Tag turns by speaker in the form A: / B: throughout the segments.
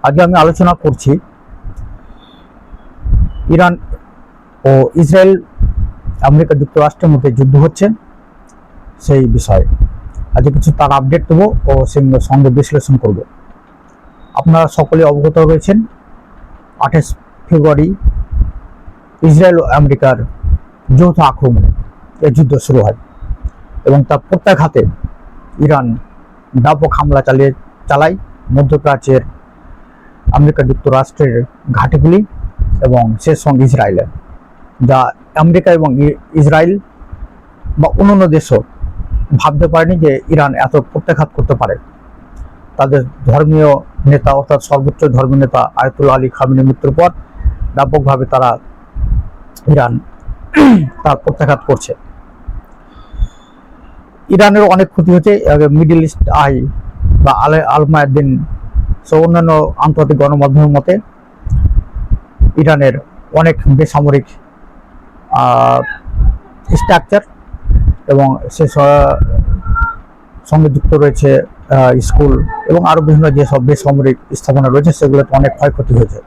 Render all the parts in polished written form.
A: আজকে আমি আলোচনা করছি ইরান ও ইসরায়েল আমেরিকা যুক্তরাষ্ট্রের মধ্যে যুদ্ধ হচ্ছে সেই বিষয়ে আজকে কিছু তার আপডেট দেবো ও সেগুলো সঙ্গে বিশ্লেষণ করব। আপনারা সকলে অবগত রয়েছেন 28 ফেব্রুয়ারি ইসরায়েল ও আমেরিকার যৌথ আক্রমণে এই যুদ্ধ শুরু হয় এবং তার প্রত্যাঘাতে ইরান ব্যাপক হামলা চালায় মধ্যপ্রাচ্যের আমেরিকা যুক্তরাষ্ট্রের ঘাঁটিগুলি এবং সে সঙ্গে ইসরায়েলের, যা আমেরিকা এবং ইসরায়েল বা অন্যান্য দেশও ভাবতে পারেনি যে ইরান এত প্রত্যাঘাত করতে পারে। তাদের ধর্মীয় নেতা অর্থাৎ সর্বোচ্চ ধর্মীয় নেতা আয়াতুল্লাহ আলী খামেনির মৃত্যুর পর ব্যাপকভাবে ইরান তার প্রত্যাঘাত করছে। ইরানের অনেক ক্ষতি হচ্ছে। মিডল ইস্ট আই বা আল মায়াদ্দিন সহ অন্যান্য আন্তর্জাতিক গণমাধ্যমের মতে ইরানের অনেক বেসামরিক স্ট্রাকচার এবং সে সঙ্গে যুক্ত রয়েছে স্কুল এবং আরো বিভিন্ন যেসব বেসামরিক স্থাপনা রয়েছে সেগুলোতে অনেক ক্ষয়ক্ষতি হয়েছে।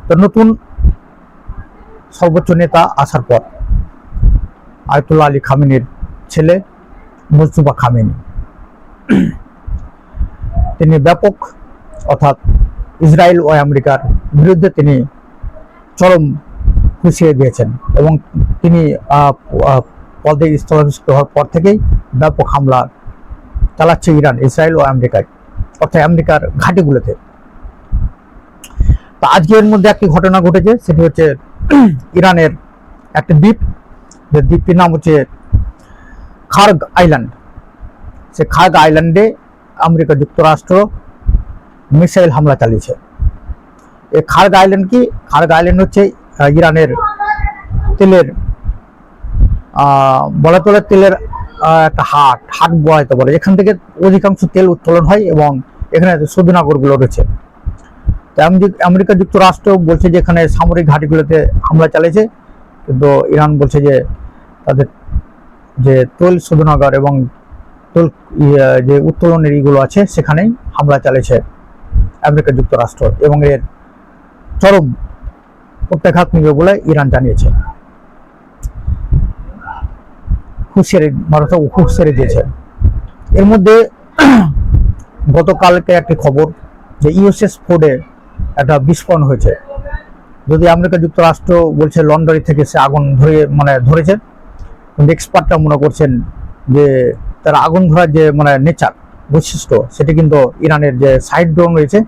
A: তো নতুন সর্বোচ্চ নেতা আসার পর আয়াতুল্লাহ আলী খামেনির ছেলে মুজতবা খামেনি তিনি ব্যাপক অর্থাৎ ইসরায়েল ও আমেরিকার বিরুদ্ধে তিনি চরম হুঁশিয়ারি দিয়েছেন এবং তিনি পদে স্থলাভিষিক্ত হওয়ার পর থেকেই ব্যাপক হামলা চালাচ্ছে ইরান ইসরায়েল ও আমেরিকায় অর্থাৎ আমেরিকার ঘাঁটিগুলোতে। তো আজকে এর মধ্যে একটি ঘটনা ঘটেছে, সেটি হচ্ছে ইরানের একটা দ্বীপ, যে দ্বীপটির নাম হচ্ছে খার্গ আইল্যান্ড। সে খার্গ আইল্যান্ডে আমেরিকা যুক্তরাষ্ট্র মিসাইল হামলা চালিয়েছে। এই খার্গ আইল্যান্ড কি? খার্গ আইল্যান্ড হচ্ছে ইরানের তেলের বলা চলে তেলের একটা হাট বলাইতে বলে, এখান থেকে অধিকাংশ তেল উত্তোলন হয় এবং এখানে শোধনাগারগুলো রয়েছে। তো আমেরিকা যুক্তরাষ্ট্র বলছে যে এখানে সামরিক ঘাঁটিগুলোতে হামলা চালিয়েছে, কিন্তু ইরান বলছে যে তাদের যে তেল শোধনাগার এবং তেল যে উত্তোলনের ইগুলো আছে সেখানেই হামলা চালিয়েছে আমেরিকা যুক্তরাষ্ট্র এবং এর চরম প্রত্যাঘাত নিবে বলে ইরান জানিয়েছে, হুঁশিয়ারি দিয়েছে। এর মধ্যে গতকালকে একটি খবর যে ইউএসএস ফোর্ডে একটা বিস্ফোরণ হয়েছে। যদি আমেরিকা যুক্তরাষ্ট্র বলছে লন্ডন থেকে সে আগুন ধরেছে, কিন্তু এক্সপার্টরা মনে করছেন যে তারা আগুন ধরার যে নেচার বৈশিষ্ট্য সেটি কিন্তু ইরানের যে সাইড ড্রোন রয়েছে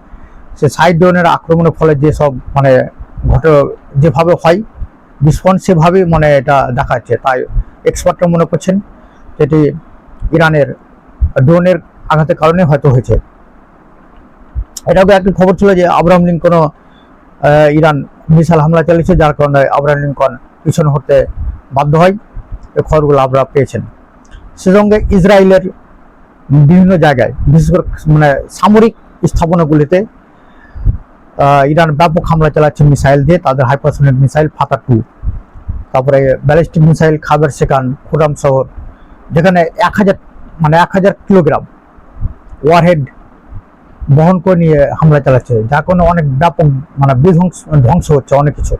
A: সে সাইড ড্রোনের আক্রমণের ফলে যেসব যেভাবে হয় বিস্ফোরণ সেভাবেই এটা দেখাচ্ছে। তাই এক্সপার্টরা মনে করছেন যেটি ইরানের ড্রোনের আঘাতের কারণে হয়তো হয়েছে। এটাও একটি খবর ছিল যে আব্রাহাম লিঙ্কনও ইরান মিসাইল হামলা চালিয়েছে, যার কারণে আব্রাহাম লিঙ্কন পিছনে হতে বাধ্য হয়। এই খবরগুলো আপনারা পেয়েছেন। সে সঙ্গে ইসরায়েলের বিভিন্ন জায়গায় বিশেষ করে সামরিক স্থাপনাগুলিতে ইরান ব্যাপক হামলা চালাচ্ছে মিসাইল দিয়ে, তাদের হাইপারসোনিক মিসাইল ফাতা-2, তারপরে ব্যালিস্টিক মিসাইল খাবার সেকান খুরাম শহর, যেখানে 1000 কিলোগ্রাম ওয়ারহেড বহন করে নিয়ে হামলা চালাচ্ছে, যার কারণে অনেক ব্যাপক ধ্বংস হচ্ছে অনেক কিছু,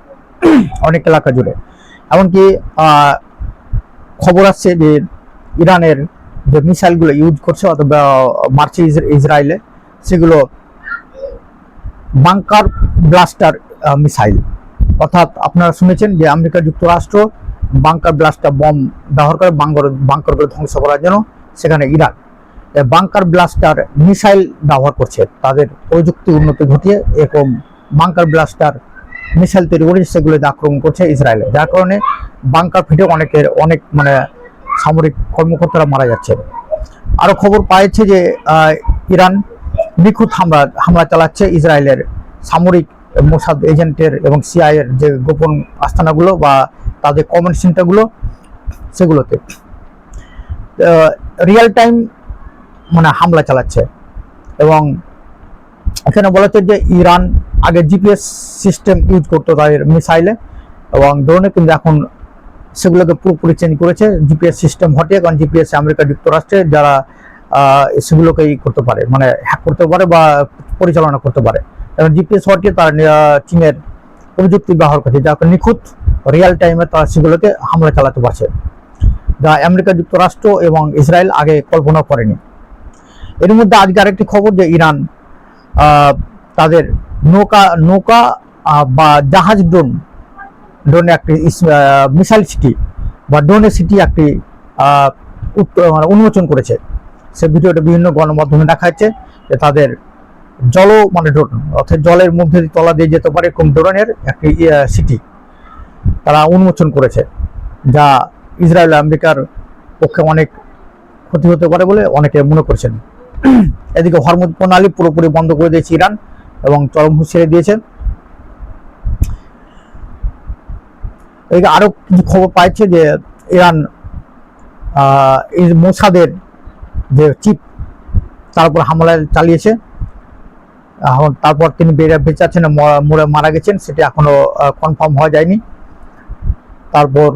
A: অনেক এলাকা জুড়ে। এমনকি খবর আসছে যে ইরানের যে মিসাইলগুলো ইউজ করছে অথবা মারছে ইসরায়েলে, সেগুলো বাংকার ব্লাস্টার মিসাইল। অর্থাৎ আপনারা শুনেছেন যে আমেরিকা যুক্তরাষ্ট্র বাংকার ব্লাস্টার বম ব্যবহার করে বাংকারগুলো ধ্বংস করার জন্য, সেখানে ইরান বাংকার ব্লাস্টার মিসাইল ব্যবহার করছে। তাদের প্রযুক্তি উন্নতি ঘটিয়ে এরকম বাংকার ব্লাস্টার মিসাইল তৈরি করে সেগুলোতে আক্রমণ করছে ইসরায়েলে, যার কারণে বাংকার ফেটে অনেক সামরিক কর্মকর্তারা মারা যাচ্ছে। আরো খবর পাইছে যে ইরান নিখুঁত হামলা চালাচ্ছে ইসরায়েলের সামরিক মোসাদ এজেন্টের এবং সিআইএর যে গোপন আস্তানাগুলো বা তাদের কমান্ড সেন্টারগুলো সেগুলোতে রিয়েল টাইম হামলা চালাচ্ছে। এবং এখানে বলা হচ্ছে যে ইরান আগে জিপিএস সিস্টেম ইউজ করতো তাদের মিসাইলে এবং ড্রোনে, কিন্তু এখন সেগুলোকে পুরোপুরি চেঞ্জ করেছে, জিপিএস সিস্টেম হটিয়ে। কারণ জিপিএস আমেরিকা যুক্তরাষ্ট্রে যারা সেগুলোকে করতে পারে, হ্যাক করতে পারে বা পরিচালনা করতে পারে। এবং জিপিএস হওয়ারটি তারা চীনের প্রযুক্তি ব্যবহার করছে, যা নিখুঁত রিয়েল টাইমে তারা সেগুলোতে হামলা চালাতে পারছে, যা আমেরিকা যুক্তরাষ্ট্র এবং ইসরায়েল আগে কল্পনা করেনি। এর মধ্যে আজকে আরেকটি খবর যে ইরান তাদের নৌকা বা জাহাজ ড্রোনে একটি মিসাইল সিটি বা ড্রোনের সিটি একটি উন্মোচন করেছে। সে ভিডিওটা বিভিন্ন গণমাধ্যমে দেখা যাচ্ছে যে তাদের ড্রোন, অর্থাৎ জলের মধ্যে তলা দিয়ে যেতে পারে এরকম ড্রোনের একটি সিটি তারা উন্মোচন করেছে, যা ইসরায়েল আমেরিকার পক্ষে অনেক ক্ষতি হতে পারে বলে অনেকে মনে করছেন। এদিকে হরমুজ প্রণালী পুরোপুরি বন্ধ করে দিয়েছে ইরান এবং চরম হুঁশিয়ারি দিয়েছে। এদিকে আরো কিছু খবর পাইছে যে ইরান মোসাদের যে চিফ তার উপর হামলা চালিয়েছে। তারপর তিনি বেঁচে আছেন মরে মারা গেছেন সেটা এখনো কনফার্ম হওয়া যায়নি। তারপর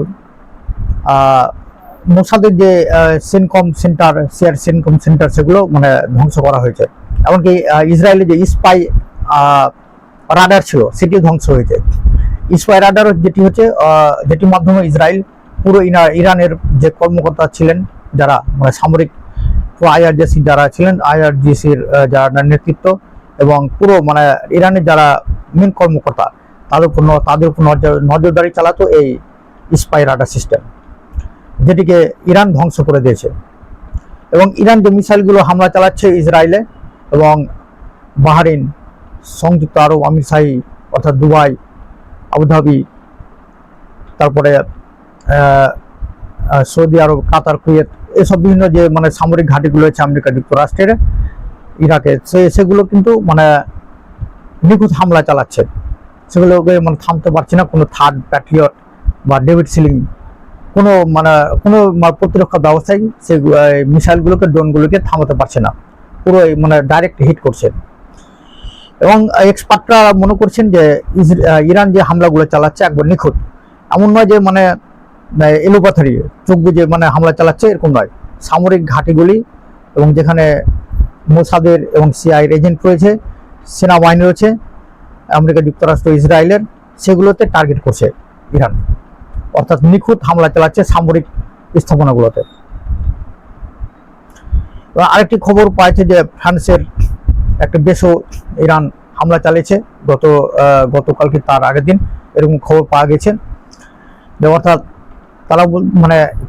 A: মোসাদের যে সেনকম সেন্টার সেগুলো ধ্বংস করা হয়েছে। এমনকি ইসরায়েলের যে স্পাই রাডার ছিল সেটিও ধ্বংস হয়েছে। স্পাই রাডার যেটির মাধ্যমে ইসরায়েল পুরো ইরানের যে কর্মকর্তা ছিলেন, যারা সামরিক আইআরজিসি যারা ছিলেন, আইআরজিসির যারা নেতৃত্ব এবং পুরো ইরানের যারা মেন কর্মকর্তা তাদের উপর নজরদারি চালাতো এই স্পাই রাডার সিস্টেম, যেটিকে ইরান ধ্বংস করে দিয়েছে। এবং ইরান যে মিসাইলগুলো হামলা চালাচ্ছে ইসরায়েলে এবং বাহরাইন, সংযুক্ত আরব আমিরশাহী অর্থাৎ দুবাই, আবুধাবি, তারপরে সৌদি আরব, কাতার, কুয়েত, এসব বিভিন্ন যে সামরিক ঘাঁটিগুলো হচ্ছে আমেরিকা যুক্তরাষ্ট্রের ইরাকে, সেগুলো কিন্তু নিখুঁত হামলা চালাচ্ছে। সেগুলোকে থামতে পারছে না কোনো থার্ড প্যাট্রিয়ট বা ডেভিড সিলিং, কোনো প্রতিরক্ষা ব্যবস্থায় সেই মিসাইলগুলোকে, ড্রোনগুলোকে থামাতে পারছে না, পুরো ডাইরেক্ট হিট করছে। এবং এক্সপার্টরা মনে করছেন যে ইরান যে হামলাগুলো চালাচ্ছে একবার নিখুঁত, এমন নয় যে এলোপাথারি চোখ বুজে হামলা চালাচ্ছে, এরকম নয়। সামরিক ঘাঁটিগুলি এবং যেখানে মোসাদের এবং সিআইএর এজেন্ট রয়েছে, সেনাবাহিনী রয়েছে আমেরিকা যুক্তরাষ্ট্র ইসরায়েলের, সেগুলোতে টার্গেট করছে ইরান, অর্থাৎ নিখুঁত হামলা চালাচ্ছে সামরিক স্থাপনাগুলোতে। আরেকটি খবর পাইছে যে ফ্রান্সের একটা দেশও ইরান হামলা চালিয়েছে গতকালকে, তার আগের দিন এরকম খবর পাওয়া গেছে। অর্থাৎ তারা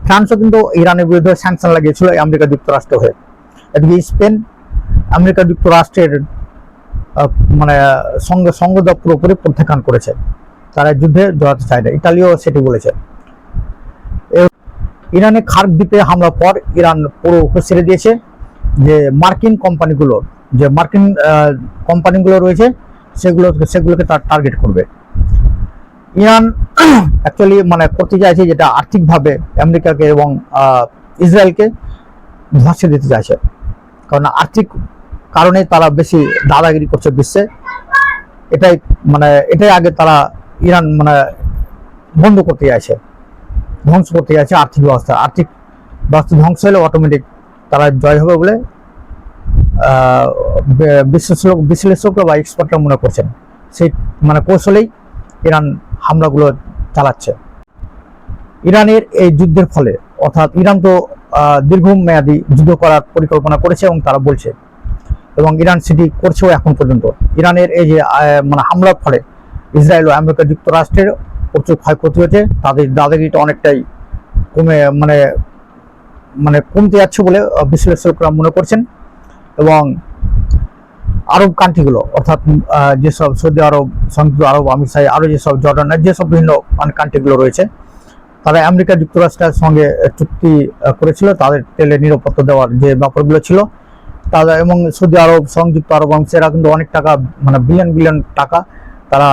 A: ফ্রান্সও কিন্তু ইরানের বিরুদ্ধে স্যাংশন লাগিয়েছিল আমেরিকা যুক্তরাষ্ট্র হয়ে। এদিকে স্পেন আমেরিকা যুক্তরাষ্ট্রের সঙ্গ পুরোপুরি প্রত্যাখ্যান করেছে, তারা যুদ্ধে জড়াতে চায় না। ইতালিও সেটি বলেছে। ইরানে খার্ক দ্বীপে হামলার পর ইরান পুরো হুঁশিয়ারি দিয়েছে যে মার্কিন কোম্পানিগুলো রয়েছে সেগুলোকে তার টার্গেট করবে। ইরান অ্যাকচুয়ালি করতে চাইছে যেটা আর্থিকভাবে আমেরিকাকে এবং ইসরায়েলকে ধসে দিতে চাইছে, কারণ আর্থিক কারণে তারা বেশি দাদাগিরি করছে বিশ্বে। এটাই আগে তারা ইরান বন্ধ করতে চাইছে, ধ্বংস করতে চাইছে আর্থিক ব্যবস্থা ধ্বংস হলে অটোমেটিক তারা জয় হবে বলে বিশ্লেষকরা বা এক্সপার্টরা মনে করছেন। সেই কৌশলেই ইরান হামলাগুলো চালাচ্ছে। ইরানের এই যুদ্ধের ফলে, অর্থাৎ ইরান তো দীর্ঘমেয়াদী যুদ্ধ করার পরিকল্পনা করেছে এবং তারা বলছে, এবং ইরান সেটি করছেও এখন পর্যন্ত। ইরানের এই যে হামলার ফলে ইসরায়েল ও আমেরিকা যুক্তরাষ্ট্রের প্রচুর ক্ষয়ক্ষতি হয়েছে, তাদের দাদাগিরিটা অনেকটাই কমতে যাচ্ছে বলে বিশ্লেষকরা মনে করছেন। এবং আরব কান্ট্রিগুলো, অর্থাৎ যেসব সৌদি আরব, সংযুক্ত আরব আমিরশাহী, আরো যেসব জর্ডানের যেসব বিভিন্ন কান্ট্রিগুলো রয়েছে, তারা আমেরিকা যুক্তরাষ্ট্রের সঙ্গে চুক্তি করেছিল তাদের তেলের নিরাপত্তা দেওয়ার যে ব্যাপারগুলো ছিল, তারা এবং সৌদি আরব, সংযুক্ত আরব আমিরশাহীরা কিন্তু অনেক টাকা, বিলিয়ন টাকা তারা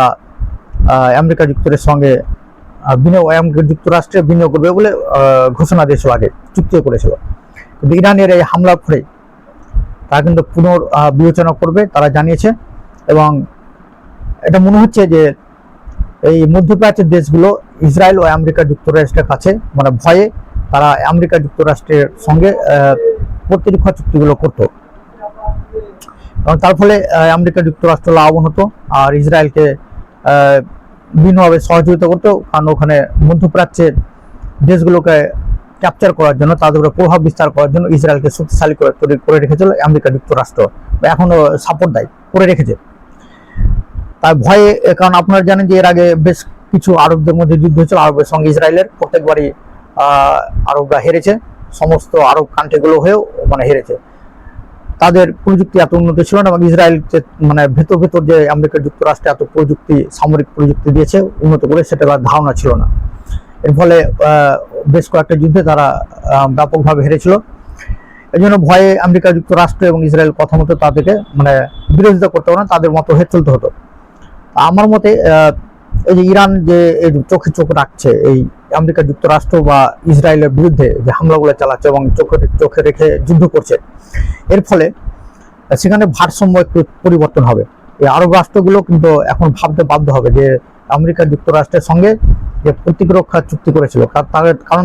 A: আমেরিকা যুক্তরাষ্ট্রের সঙ্গে আমেরিকা যুক্তরাষ্ট্রে বিনিয়োগ করবে বলে ঘোষণা দিয়েছিল, আগে চুক্তিও করেছিল। কিন্তু ইরানের এই হামলার ফলে তারা কিন্তু পুনর্বিবেচনা করবে, তারা জানিয়েছে। এবং এটা মনে হচ্ছে যে এই মধ্যপ্রাচ্যের দেশগুলো ইসরায়েল ও আমেরিকা যুক্তরাষ্ট্রের কাছে ভয়ে তারা আমেরিকা যুক্তরাষ্ট্রের সঙ্গে প্রতিরক্ষা চুক্তিগুলো করত। এবং তার ফলে আমেরিকা যুক্তরাষ্ট্র লাভবান হতো, আর ইসরায়েলকে বিভিন্নভাবে সহযোগিতা করতো, কারণ ওখানে মধ্যপ্রাচ্যের দেশগুলোকে ক্যাপচার করার জন্য, তাদের উপরে প্রভাব বিস্তার করার জন্য ইসরায়েলকে শক্তিশালী করে রেখেছিল আমেরিকা যুক্তরাষ্ট্র, বা এখনো সাপোর্ট দেয়, করে রেখেছে। তাই ভয়ে, কারণ আপনারা জানেন যে এর আগে বেশ কিছু আরবদের মধ্যে যুদ্ধ হয়েছিল, আরবের সঙ্গে ইসরায়েলের, প্রত্যেকবারই আরবরা হেরেছে, সমস্ত আরব কান্ট্রিগুলো হয়েও মানে হেরেছে। তাদের প্রযুক্তি এত উন্নত ছিল না, এবং ইসরায়েল মানে ভেতর যে আমেরিকা যুক্তরাষ্ট্রে এত প্রযুক্তি, সামরিক প্রযুক্তি দিয়েছে উন্নত করে, সেটা তার ধারণা ছিল না। এর ফলে বেশ কয়েকটা যুদ্ধে তারা ব্যাপকভাবে হেরেছিল। এই জন্য ভয়ে আমেরিকা যুক্তরাষ্ট্র এবং ইসরায়েল কথা মতো তাদেরকে মানে বিরোধিতা করতে হতো না, তাদের মতো হয়ে চলতে হতো। আমার মতে এই যে ইরান যে চোখে চোখ রাখছে এই আমেরিকা যুক্তরাষ্ট্র বা ইসরায়েলের বিরুদ্ধে যে হামলাগুলো চালাচ্ছে এবং চোখে রেখে যুদ্ধ করছে, এর ফলে সেখানে ভারসাম্য একটু পরিবর্তন হবে। এই আরব রাষ্ট্রগুলো কিন্তু এখন ভাবতে বাধ্য হবে যে আমেরিকা যুক্তরাষ্ট্রের সঙ্গে যে প্রতিরক্ষা চুক্তি করেছিল, কারণ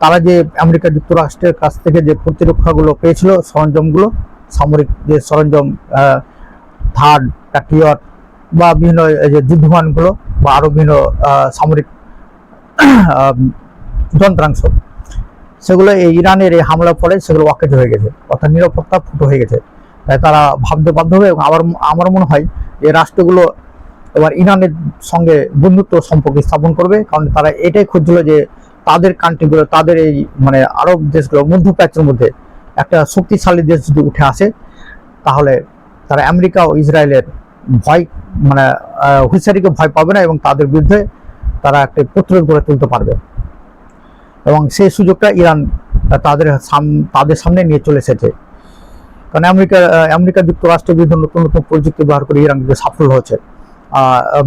A: তারা যে আমেরিকা যুক্তরাষ্ট্রের কাছ থেকে যে প্রতিরক্ষাগুলো পেয়েছিল, সরঞ্জামগুলো, সামরিক যে সরঞ্জাম, থার্ড, প্যাট্রিয়ট বা বিভিন্ন যে যুদ্ধবিমানগুলো বা আরো বিভিন্ন সামরিক যন্ত্রাংশ, সেগুলো এই ইরানের এই হামলার ফলে সেগুলো অকেজ হয়ে গেছে, অর্থাৎ নিরাপত্তা ফুটো হয়ে গেছে। তাই তারা ভাবতে বাধ্য হবে, এবং আমার মনে হয় এই রাষ্ট্রগুলো এবার ইরানের সঙ্গে বন্ধুত্ব সম্পর্ক স্থাপন করবে, কারণ তারা এটাই খুঁজছিল যে তাদের কান্ট্রিগুলো, তাদের এই মানে আরব দেশগুলো, মধ্যপ্রাচ্যের মধ্যে একটা শক্তিশালী দেশ যদি উঠে আসে, তাহলে তারা আমেরিকা ও ইসরায়েলের ভয় মানে হুঁশিয়ারিকে ভয় পাবে না, এবং তাদের বিরুদ্ধে তারা একটা প্রতিরোধ গড়ে তুলতে পারবে। এবং সেই সুযোগটা ইরান তাদের সামনে নিয়ে চলে এসেছে, কারণ আমেরিকা যুক্তরাষ্ট্রের বিভিন্ন নতুন নতুন প্রযুক্তি ব্যবহার করে ইরান কিন্তু সাফল্য হচ্ছে।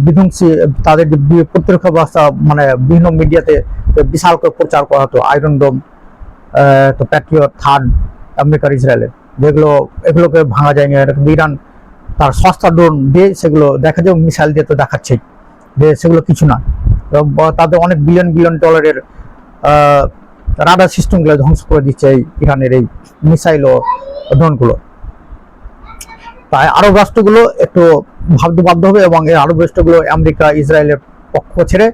A: বিধ্বংসী তাদের যে প্রতিরক্ষা ব্যবস্থা, মানে বিভিন্ন মিডিয়াতে বিশাল করে প্রচার করা হতো, আয়রন ডোম, তো প্যাট্রিয়ট, থার্ড, আমেরিকার ইসরায়েলের, এগুলোকে ভাঙা যায়নি। কিন্তু ইরান তার সস্তা ড্রোন দিয়ে সেগুলো দেখা যায়, মিসাইল দিয়ে তো দেখাচ্ছেই যে সেগুলো কিছু না, তাদের অনেক বিলিয়ন ডলারের রাডার সিস্টেমগুলো ধ্বংস করে দিচ্ছে এই ইরানের এই মিসাইল ও ড্রোনগুলো। তাই আরব রাষ্ট্রগুলো একটু ভাবতে বাধ্য হবে, এবং এই আরব রাষ্ট্রগুলো আমেরিকা ইসরায়েলের পক্ষ ছেড়ে,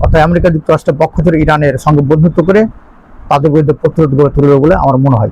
A: অর্থাৎ আমেরিকা যুক্তরাষ্ট্রের পক্ষ ছেড়ে ইরানের সঙ্গে বন্ধুত্ব করে তাদের বিরুদ্ধে প্রতিরোধ গড়ে তুলবে বলে আমার মনে হয়।